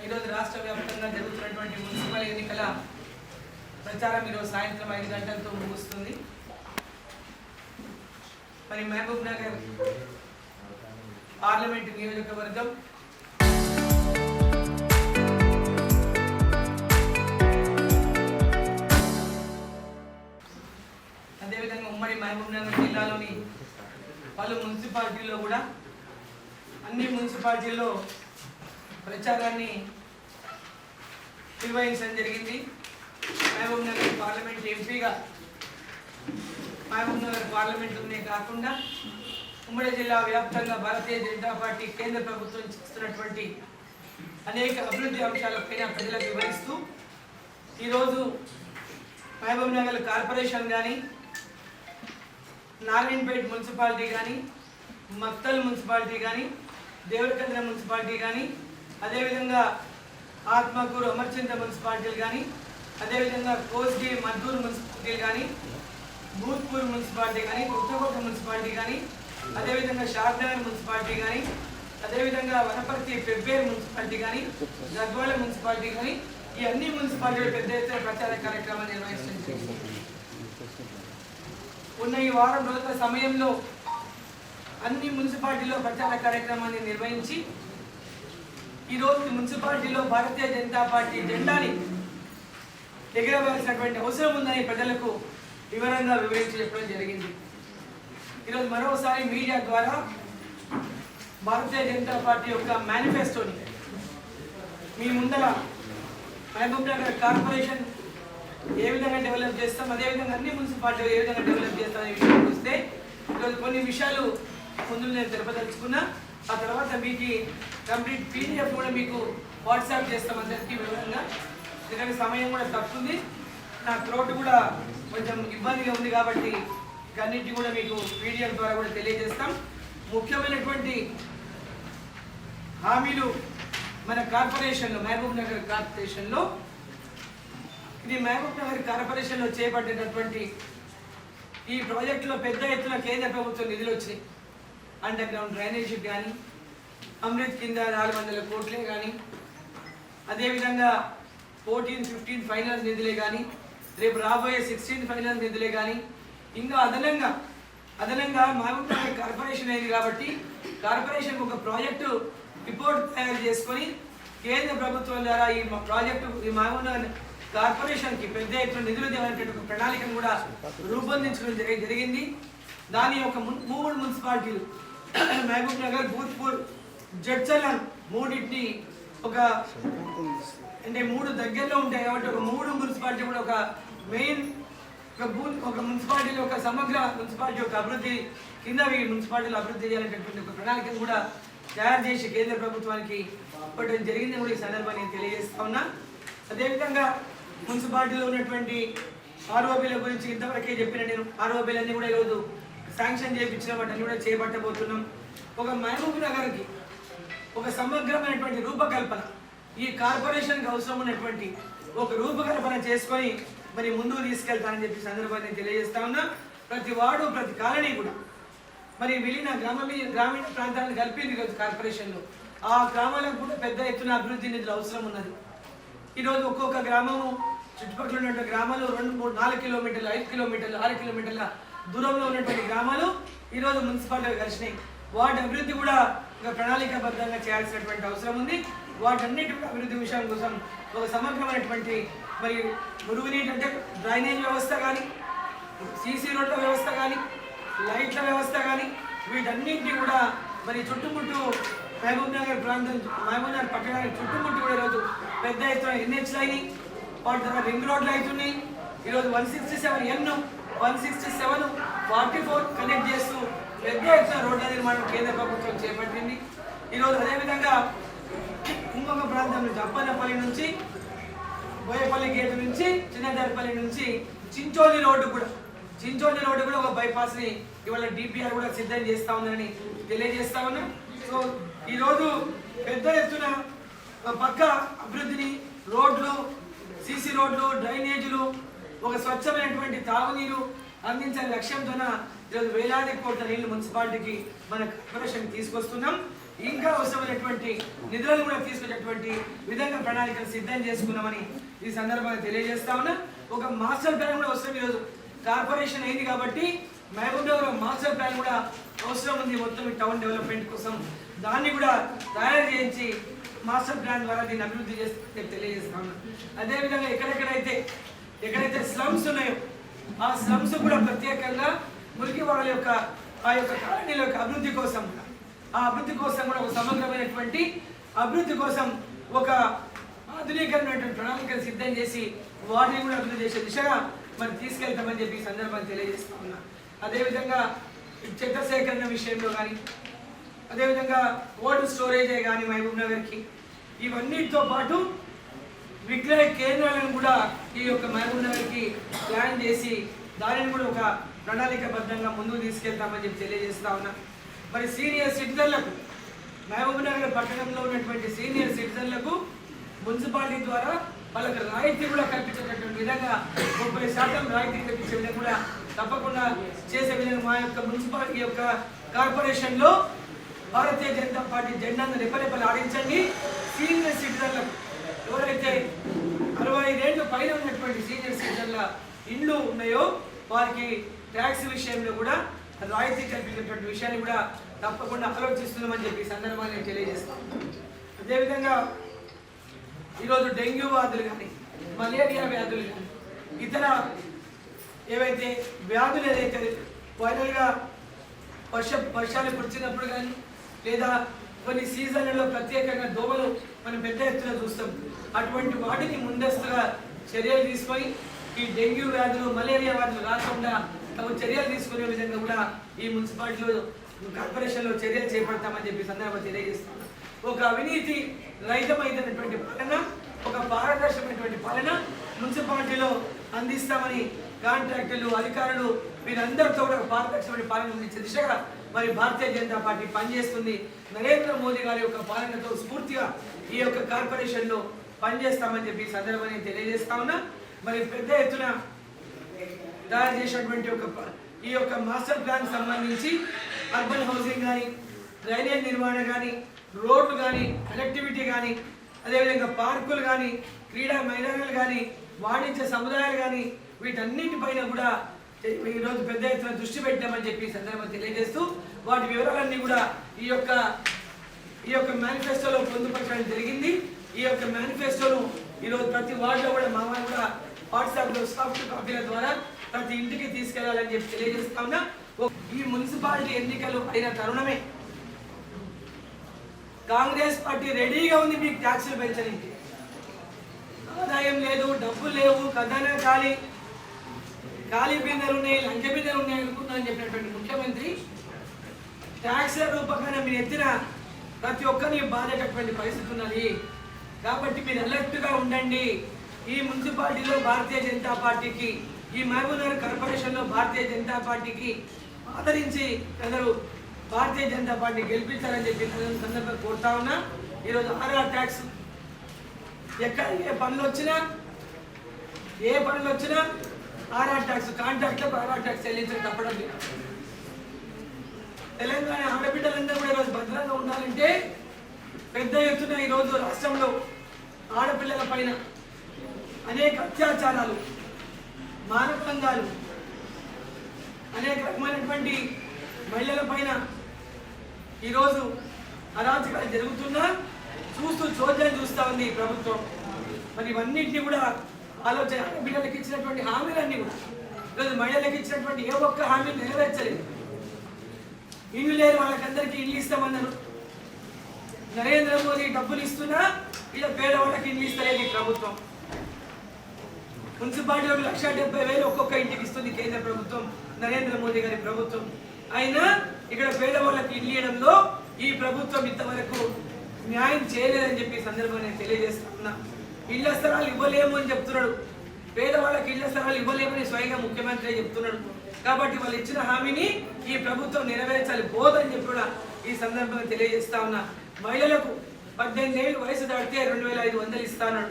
ఈరోజు రాష్ట్ర వ్యాప్తంగా జరుగుతున్నటువంటి మున్సిపల్ ఎన్నికల ప్రచారం ఈరోజు సాయంత్రం 5 గంటలతో ముగుస్తుంది. మరి మహబూబ్ నగర్ పార్లమెంటు నియోజకవర్గం అదేవిధంగా ఉమ్మడి మహబూబ్ నగర్ జిల్లాలోని పలు మున్సిపాలిటీల్లో కూడా అన్ని మున్సిపాలిటీల్లో ప్రచారాన్ని నిర్వహించడం జరిగింది. మహబూబ్ నగర్ పార్లమెంట్ ఎంపీగా మహబూబ్ నగర్ పార్లమెంటునే కాకుండా ఉమ్మడి జిల్లా వ్యాప్తంగా భారతీయ జనతా పార్టీ కేంద్ర ప్రభుత్వం చేస్తున్నటువంటి అనేక అభివృద్ధి అంశాలపైన ప్రజలకు వివరిస్తూ ఈరోజు మహబూబ్ నగర్ కార్పొరేషన్ కానీ, నారాయణపేట మున్సిపాలిటీ కానీ, మక్తల్ మున్సిపాలిటీ కానీ, దేవరకంద్ర మున్సిపాలిటీ కానీ, అదేవిధంగా ఆత్మకూరు అమర్చింత మున్సిపాలిటీలు కానీ, అదేవిధంగా కోస్గి మద్దూరు మున్సిపాలిటీలు కానీ, భూత్పూర్ మున్సిపాలిటీ కానీ, కొత్తకోట మున్సిపాలిటీ కానీ, అదేవిధంగా షాద్నగర్ మున్సిపాలిటీ కానీ, అదేవిధంగా వనపర్తి పెబ్బేరు మున్సిపాలిటీ కానీ, గద్వాల మున్సిపాలిటీ కానీ, ఈ అన్ని మున్సిపాలిటీలు పెద్ద ఎత్తున ప్రచార కార్యక్రమాలు నిర్వహించడం ఉన్న ఈ వారం రోజుల సమయంలో అన్ని మున్సిపాలిటీలో ప్రచార కార్యక్రమాన్ని నిర్వహించి ఈరోజు మున్సిపాలిటీలో భారతీయ జనతా పార్టీ జెండాని ఎగరవేయాల్సినటువంటి అవసరం ఉందని ప్రజలకు వివరంగా వివరించి చెప్పడం జరిగింది. ఈరోజు మరోసారి మీడియా ద్వారా భారతీయ జనతా పార్టీ యొక్క మేనిఫెస్టోని మీ ముందర మహబూబ్ నగర్ కార్పొరేషన్ ఏ విధంగా డెవలప్ చేస్తాం, అదేవిధంగా అన్ని మున్సిపాలిటీలు ఏ విధంగా డెవలప్ చేస్తామనే విషయానికి వస్తే ఈరోజు కొన్ని విషయాలు ముందు నేను తెలుపదలుచుకున్నా. ఆ తర్వాత మీకు కంప్లీట్ పీడిఎఫ్ కూడా మీకు వాట్సాప్ చేస్తాం అందరికీ వివరంగా. ఎందుకంటే సమయం కూడా తక్కువ, నా త్రోట్ కూడా కొంచెం ఇబ్బందిగా ఉంది కాబట్టి అన్నింటినీ కూడా మీకు పీడిఎఫ్ ద్వారా కూడా తెలియజేస్తాం. ముఖ్యమైనటువంటి హామీలు మన కార్పొరేషన్లో, మహబూబ్ నగర్ కార్పొరేషన్లో, ఇది మహబూబ్ నగర్ కార్పొరేషన్లో చేపట్టినటువంటి ఈ ప్రాజెక్టులో పెద్ద ఎత్తున కేంద్ర ప్రభుత్వం నిధులు వచ్చినాయి. అండర్ గ్రౌండ్ డ్రైనేజీ కానీ, అమృత్ కింద 400 కోట్లే కానీ, అదేవిధంగా 14-15 ఫైనాన్స్ నిధులే కానీ, రేపు రాబోయే 16 ఫైనాన్స్ నిధులే కానీ, ఇంకా అదనంగా మహబూబ్ నగర్ కార్పొరేషన్ అయింది కాబట్టి కార్పొరేషన్ ఒక ప్రాజెక్టు రిపోర్ట్ తయారు చేసుకొని కేంద్ర ప్రభుత్వం ద్వారా ఈ ప్రాజెక్టు ఈ మహబూబ్ నగర్ కార్పొరేషన్కి పెద్ద ఎత్తున నిధులు దేవాలనేటువంటి ఒక ప్రణాళికను కూడా రూపొందించడం జరిగింది. దాని యొక్క 3 మున్సిపాలిటీలు మహబూబ్ నగర్, భూత్పూర్, జడ్చర్ల మూడింటిని ఒక అంటే 3 దగ్గరలో ఉంటాయి కాబట్టి ఒక 3 మున్సిపాలిటీ కూడా ఒక మెయిన్ ఒక మున్సిపాలిటీలో ఒక సమగ్ర మున్సిపాలిటీ యొక్క అభివృద్ధి కింద ఈ మున్సిపాలిటీలు అభివృద్ధి చేయాలనేటువంటి ఒక ప్రణాళికను కూడా తయారు చేసి కేంద్ర ప్రభుత్వానికి ఇవ్వడం జరిగిందని కూడా ఈ సందర్భాన్ని నేను తెలియజేస్తా ఉన్నా. అదేవిధంగా మున్సిపాలిటీలో ఉన్నటువంటి ఆర్ఓబీల గురించి ఇంతవరకే చెప్పిన నేను. ఆర్ఓబీలన్నీ కూడా ఈరోజు శాంక్షన్ చేయించిన వాటిని కూడా చేపట్టబోతున్నాం. ఒక మహబూబ్ నగర్కి ఒక సమగ్రమైనటువంటి రూపకల్పన, ఈ కార్పొరేషన్కి అవసరం ఉన్నటువంటి ఒక రూపకల్పన చేసుకొని మరి ముందుకు తీసుకెళ్తానని చెప్పి సందర్భాన్ని తెలియజేస్తా ఉన్నా. ప్రతి వార్డు, ప్రతి కాలనీ కూడా మరి విలీన గ్రామీణ ప్రాంతాలను కలిపింది ఈరోజు కార్పొరేషన్లో. ఆ గ్రామాలకు కూడా పెద్ద ఎత్తున అభివృద్ధి నిధులు అవసరం ఉన్నది. ఈరోజు ఒక్కొక్క గ్రామము, చుట్టుపక్కల ఉన్నటువంటి గ్రామాలు 2-4 కిలోమీటర్లు, 5 కిలోమీటర్లు, 6 కిలోమీటర్ల దూరంలో ఉన్నటువంటి గ్రామాలు ఈరోజు మున్సిపాలిటీగా కలిసినాయి. వాటి అభివృద్ధి కూడా ఒక ప్రణాళికాబద్ధంగా చేయాల్సినటువంటి అవసరం ఉంది. వాటన్నిటి అభివృద్ధి విషయం కోసం ఒక సమగ్రమైనటువంటి మరి మురుగునీటి అంటే డ్రైనేజ్ వ్యవస్థ కానీ, సీసీ రోడ్ల వ్యవస్థ కానీ, లైట్ల వ్యవస్థ కానీ, వీటన్నింటినీ కూడా మరి చుట్టుముట్టు మహబూబ్ నగర్ ప్రాంతం, మహబూబ్ నగర్ పట్టణానికి చుట్టుముట్టు కూడా ఈరోజు పెద్ద ఎత్తున ఎన్హెచ్లు అయినాయి. వాటి తర్వాత రింగ్ రోడ్లు అవుతున్నాయి. ఈరోజు 167N, 167, 44 కనెక్ట్ చేస్తూ పెద్ద ఎత్తున రోడ్ల నిర్మాణం కేంద్ర ప్రభుత్వం చేపట్టింది. ఈరోజు అదేవిధంగా ఇంకొక ప్రాంతం నుంచి అప్పన్నపల్లి నుంచి, బోయపల్లి గేటు నుంచి, చిన్నదారిపల్లి నుంచి చించోలి రోడ్డు కూడా ఒక బైపాస్ని ఇవాళ డిపిఆర్ కూడా సిద్ధం చేస్తా ఉందని తెలియజేస్తా ఉన్నా. సో ఈరోజు పెద్ద ఎత్తున పక్క అభివృద్ధిని, రోడ్లు, సీసీ రోడ్లు, డ్రైనేజీలు, ఒక స్వచ్ఛమైనటువంటి తాగునీరు అందించే లక్ష్యంతోన ఈరోజు వేలాది కోట్ల నీళ్లు మున్సిపాలిటీకి మన కార్పొరేషన్ తీసుకొస్తున్నాం. ఇంకా అవసరమైనటువంటి నిధులను కూడా తీసుకునేటువంటి విధంగా ప్రణాళికలు సిద్ధం చేసుకున్నామని ఈ సందర్భంగా తెలియజేస్తా ఉన్నా. ఒక మాస్టర్ ప్లాన్ కూడా అవసరం. ఈరోజు కార్పొరేషన్ అయింది కాబట్టి మహబూబ్నగర్ మాస్టర్ ప్లాన్ కూడా అవసరం ఉంది మొత్తం టౌన్ డెవలప్మెంట్ కోసం. దాన్ని కూడా తయారు చేయించి మాస్టర్ ప్లాన్ ద్వారా దీన్ని అభివృద్ధి చేస్తే తెలియజేస్తా ఉన్నా. అదేవిధంగా ఎక్కడైతే స్లమ్స్ ఉన్నాయో ఆ స్లమ్స్ కూడా ప్రత్యేకంగా మురికి వాళ్ళ యొక్క ఆ యొక్క కాలనీల యొక్క అభివృద్ధి కోసం కూడా ఒక సమగ్రమైనటువంటి అభివృద్ధి కోసం ఒక ఆధునీకరమైనటువంటి ప్రణాళికలు సిద్ధం చేసి వాటిని కూడా అభివృద్ధి చేసే దిశగా మరి తీసుకెళ్తామని చెప్పి ఈ సందర్భాన్ని తెలియజేస్తా ఉన్నా. అదేవిధంగా చెత్త సేకరణ విషయంలో కానీ, అదేవిధంగా కోల్డ్ స్టోరేజే కానీ మహబూబ్నగర్కి, ఇవన్నిటితో పాటు విక్రయ కేంద్రాలను కూడా ఈ యొక్క మహబూబ్నగర్కి ప్లాన్ చేసి దానిని కూడా ఒక ప్రణాళికబద్ధంగా ముందుకు తీసుకెళ్తామని చెప్పి తెలియజేస్తా ఉన్నా. మరి సీనియర్ సిటిజన్లకు మహబూబ్నగర్ పట్టణంలో ఉన్నటువంటి సీనియర్ సిటిజన్లకు మున్సిపాలిటీ ద్వారా వాళ్ళకి రాయితీ కూడా కల్పించేటటువంటి విధంగా 30% రాయితీ కల్పించే విధంగా కూడా తప్పకుండా చేసే విధంగా మా యొక్క మున్సిపాలిటీ యొక్క కార్పొరేషన్లో భారతీయ జనతా పార్టీ జెండాను రెపరెపలు ఆడించండి. సీనియర్ సిటిజన్లకు ఎవరైతే 65 ఏళ్ళు పైన ఉన్నటువంటి సీనియర్ సిటిజన్ల ఇండ్లు ఉన్నాయో వారికి ట్యాక్స్ విషయంలో కూడా రాయితీ కల్పించేటువంటి విషయాన్ని కూడా తప్పకుండా ఆలోచిస్తున్నామని చెప్పి సందర్భాన్ని నేను తెలియజేస్తాను. అదేవిధంగా ఈరోజు డెంగ్యూ వ్యాధులు కానీ, మలేరియా వ్యాధులు కానీ, ఇతర ఏవైతే వ్యాధులు ఏదైతే వైరల్గా వర్షాలు కురిచినప్పుడు కానీ, లేదా కొన్ని సీజన్లలో ప్రత్యేకంగా దోమలు మనం పెద్ద ఎత్తున చూస్తాం. అటువంటి వాటిని ముందస్తుగా చర్యలు తీసుకొని ఈ డెంగ్యూ వ్యాధులు, మలేరియా వ్యాధులు రాకుండా తమ చర్యలు తీసుకునే విధంగా కూడా ఈ మున్సిపాలిటీలో కార్పొరేషన్లో చర్యలు చేపడతామని చెప్పి సందర్భంగా తెలియజేస్తాం. ఒక అవినీతి రహితమైనటువంటి పాలన, ఒక పారదర్శకమైనటువంటి పాలన మున్సిపాలిటీలో అందిస్తామని కాంట్రాక్టర్లు, అధికారులు వీరందరితో కూడా పారదర్శకమైన పాలన అందించే దిశగా మరి భారతీయ జనతా పార్టీ పనిచేస్తుంది. నరేంద్ర మోదీ గారి యొక్క పాలనతో స్ఫూర్తిగా ఈ యొక్క కార్పొరేషన్లో పనిచేస్తామని చెప్పి సందర్భాన్ని తెలియజేస్తా ఉన్నా. మరి పెద్ద ఎత్తున తయారు చేసినటువంటి ఈ యొక్క మాస్టర్ ప్లాన్ సంబంధించి అర్బన్ హౌసింగ్ కానీ, డ్రైనేజ్ నిర్వహణ కానీ, రోడ్లు కానీ, కనెక్టివిటీ కానీ, అదేవిధంగా పార్కులు కానీ, క్రీడా మైదానాలు కానీ, వాణిజ్య సముదాయాలు కానీ, వీటన్నిటిపైన కూడా ఈరోజు పెద్ద ఎత్తున దృష్టి పెట్టామని చెప్పి సందర్భంగా తెలియజేస్తూ వాటి వివరాలన్నీ కూడా ఈ యొక్క మేనిఫెస్టోలో పొందుపరచడం జరిగింది. ఈ యొక్క మేనిఫెస్టోను ఈరోజు ప్రతి వార్డులో కూడా మా వాళ్ళు కూడా వాట్సాప్లో సాఫ్ట్ కాపీల ద్వారా ప్రతి ఇంటికి తీసుకెళ్లాలని చెప్పి తెలియజేస్తా ఉన్నా. ఈ మున్సిపాలిటీ ఎన్నికలు అయిన తరుణమే కాంగ్రెస్ పార్టీ రెడీగా ఉంది మీకు ట్యాక్సులు పెంచడానికి. ఆదాయం లేదు, డబ్బులు లేవు, ఖజానా ఖాళీ బిందెలు ఉన్నాయి, లంక బిందెలు ఉన్నాయి అనుకుందని చెప్పినటువంటి ముఖ్యమంత్రి ట్యాక్స్ల రూపకంగా మీరు ఎత్తిన ప్రతి ఒక్కరిని బాధేటటువంటి పరిస్థితి ఉన్నది. కాబట్టి మీరు అలర్ట్గా ఉండండి. ఈ మున్సిపాలిటీలో భారతీయ జనతా పార్టీకి, ఈ మహబూబ్నగర్ కార్పొరేషన్లో భారతీయ జనతా పార్టీకి ఆదరించి అందరూ భారతీయ జనతా పార్టీ గెలిపించాలని చెప్పి సందర్భంగా కోరుతా ఉన్నా. ఈరోజు ఆర్ఆర్ ట్యాక్స్ ఎక్కడ ఏ పనులు వచ్చినా ఆర్ఆర్ ట్యాక్స్, కాంట్రాక్ట్లకు ఆర్ఆర్ ట్యాక్స్ చెల్లించడం తప్పడం లేదు. తెలంగాణ ఆడబిడ్డలందరూ కూడా ఈరోజు భద్రంగా ఉండాలంటే పెద్ద ఎత్తున ఈరోజు రాష్ట్రంలో ఆడపిల్లల పైన అనేక అత్యాచారాలు, మానభంగాలు, అనేక రకమైనటువంటి మహిళల పైన ఈరోజు అరాచకాలు జరుగుతున్నా చోద్యం చూస్తూ ఉంది ఈ ప్రభుత్వం. మరి ఇవన్నింటినీ కూడా ఆలోచన బిడ్డలకు ఇచ్చినటువంటి హామీలన్నీ కూడా ఈరోజు మహిళలకు ఇచ్చినటువంటి ఏ ఒక్క హామీ నెరవేర్చలేదు. ఇల్లు లేని వాళ్ళకందరికీ ఇల్లు ఇస్తామన్నారు. నరేంద్ర మోదీ డబ్బులు ఇస్తున్నా ఇలా పేదవాళ్ళకి ఇల్లు ఇస్తలేదు ఈ ప్రభుత్వం. మున్సిపాలిటీ 1,70,000 ఒక్కొక్క ఇంటికి ఇస్తుంది కేంద్ర ప్రభుత్వం, నరేంద్ర మోదీ గారి ప్రభుత్వం. అయినా ఇక్కడ పేదవాళ్ళకి ఇల్లు ఇవ్వడంలో ఈ ప్రభుత్వం ఇంతవరకు న్యాయం చేయలేదని చెప్పి సందర్భంగా నేను తెలియజేస్తా ఉన్నా. ఇళ్ల స్థలాలు ఇవ్వలేము అని చెప్తున్నాడు. పేదవాళ్ళకి ఇళ్ల స్థలాలు ఇవ్వలేమని స్వయంగా ముఖ్యమంత్రి చెప్తున్నాడు. కాబట్టి వాళ్ళు ఇచ్చిన హామీని ఈ ప్రభుత్వం నెరవేర్చాలి పోదని చెప్పి కూడా ఈ సందర్భంగా తెలియజేస్తా ఉన్నా. మహిళలకు 18 ఏళ్ళు వయసు దాటితే 2,500 ఇస్తాడు.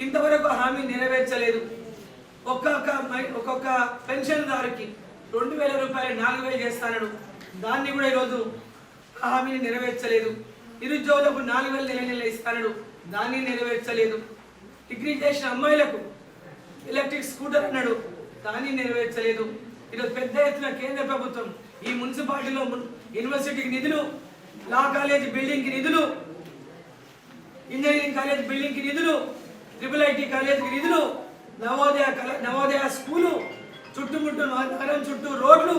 ఇంతవరకు హామీ నెరవేర్చలేదు. ఒక్కొక్క పెన్షన్దారుకి 2,000 రూపాయలు 4,000 చేస్తాడు. దాన్ని కూడా ఈరోజు హామీని నెరవేర్చలేదు. నిరుద్యోగులకు 4,000 నెల ఇస్తాడు, దాన్ని నెరవేర్చలేదు. డిగ్రీ చేసిన అమ్మాయిలకు ఎలక్ట్రిక్ స్కూటర్ అన్నాడు, దాన్ని నెరవేర్చలేదు. ఈరోజు పెద్ద ఎత్తున కేంద్ర ప్రభుత్వం ఈ మున్సిపాలిటీలో యూనివర్సిటీకి నిధులు, లా కాలేజ్ బిల్డింగ్కి నిధులు, ఇంజనీరింగ్ కాలేజ్ బిల్డింగ్కి నిధులు, IIIT కాలేజ్కి నిధులు, నవోదయ స్కూలు చుట్టుముట్టు నగరం చుట్టూ రోడ్లు,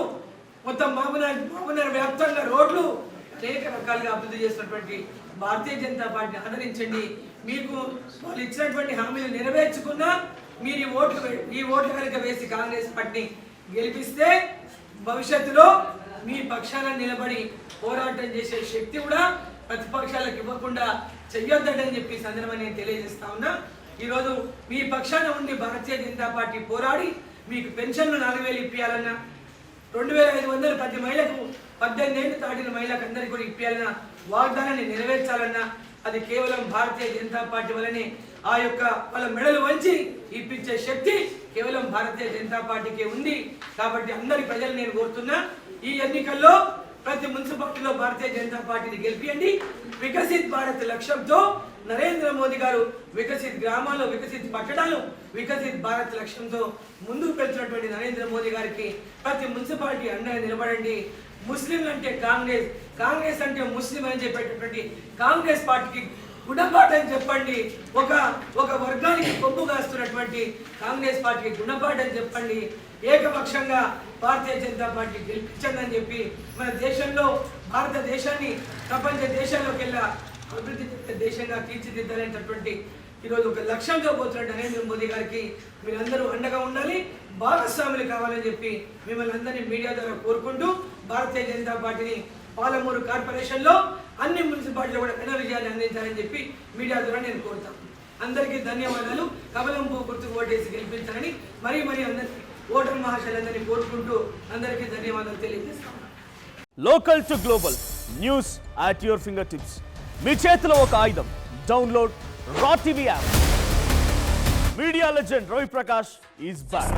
మొత్తం మహబూబ్నగర్ వ్యాప్తంగా రోడ్లు అనేక రకాలుగా అభివృద్ధి చేసినటువంటి భారతీయ జనతా పార్టీని ఆదరించండి. మీకు వాళ్ళు ఇచ్చినటువంటి హామీలు నెరవేర్చుకున్నా మీరు ఈ ఓట్లు కనుక వేసి కాంగ్రెస్ పార్టీని గెలిపిస్తే భవిష్యత్తులో మీ పక్షాన నిలబడి పోరాటం చేసే శక్తి కూడా ప్రతిపక్షాలకు ఇవ్వకుండా చెయ్యొద్దని చెప్పి సందర్భాన్ని నేను తెలియజేస్తా ఉన్నా. ఈరోజు మీ పక్షాన ఉండి భారతీయ జనతా పార్టీ పోరాడి మీకు పెన్షన్లు 4,000 ఇప్పించాలన్నా, 2,500 ప్రతి మహిళకు 18 ఏళ్ళు దాటిన మహిళలకు అందరికీ కూడా ఇప్పించాలన్న వాగ్దానాన్ని నెరవేర్చాలన్నా అది కేవలం భారతీయ జనతా పార్టీ వల్లనే. ఆ యొక్క వాళ్ళ మెడలు వంచి ఇప్పించే శక్తి కేవలం భారతీయ జనతా పార్టీకే ఉంది. కాబట్టి అందరి ప్రజలు నేను కోరుతున్నా, ఈ ఎన్నికల్లో ప్రతి మున్సిపాలిటీలో భారతీయ జనతా పార్టీని గెలిపియండి. వికసిత్ భారత్ లక్ష్యంతో నరేంద్ర మోదీ గారు వికసిత్ గ్రామాలు, వికసిత్ పట్టణాలు, వికసిత్ భారత్ లక్ష్యంతో ముందుకు వెళ్తున్నటువంటి నరేంద్ర మోదీ గారికి ప్రతి మున్సిపాలిటీ అండగా నిలబడండి. ముస్లింలు అంటే కాంగ్రెస్, కాంగ్రెస్ అంటే ముస్లిం అని చెప్పేటటువంటి కాంగ్రెస్ పార్టీకి గుణపాఠం చెప్పండి. ఒక వర్గానికి కొమ్ము కాస్తున్నటువంటి కాంగ్రెస్ పార్టీకి గుణపాఠం చెప్పండి. ఏకపక్షంగా భారతీయ జనతా పార్టీ గెలిపించండి అని చెప్పి మన దేశంలో భారతదేశాన్ని ప్రపంచ దేశాల్లోకెల్లా అభివృద్ధి దేశంగా తీర్చిదిద్దాలనేటటువంటి ఈరోజు ఒక లక్ష్యంతో పోతున్న నరేంద్ర మోదీ గారికి మీరందరూ అండగా ఉండాలి, భాగస్వాములు కావాలని చెప్పి మిమ్మల్ని అందరినీ మీడియా ద్వారా కోరుకుంటూ భారతీయ జనతా పార్టీని పాలమూరు కార్పొరేషన్లో అన్ని మున్సిపాలిటీలో కూడా ఘన విజయాన్ని అందించాలని చెప్పి మీడియా ద్వారా నేను కోరుతాను. అందరికీ ధన్యవాదాలు. కమలం పువ్వు గుర్తుకు ఓటేసి గెలిపించాలని మరీ అందరికీ ఓటర్ మహాశయులందరినీ కోరుకుంటూ అందరికీ ధన్యవాదాలు తెలియజేస్తాను. Local to global news at your finger tips. మీ చేతిలో ఒక ఆయుధం. Download raw TV app. Media legend Ravi Prakash is back.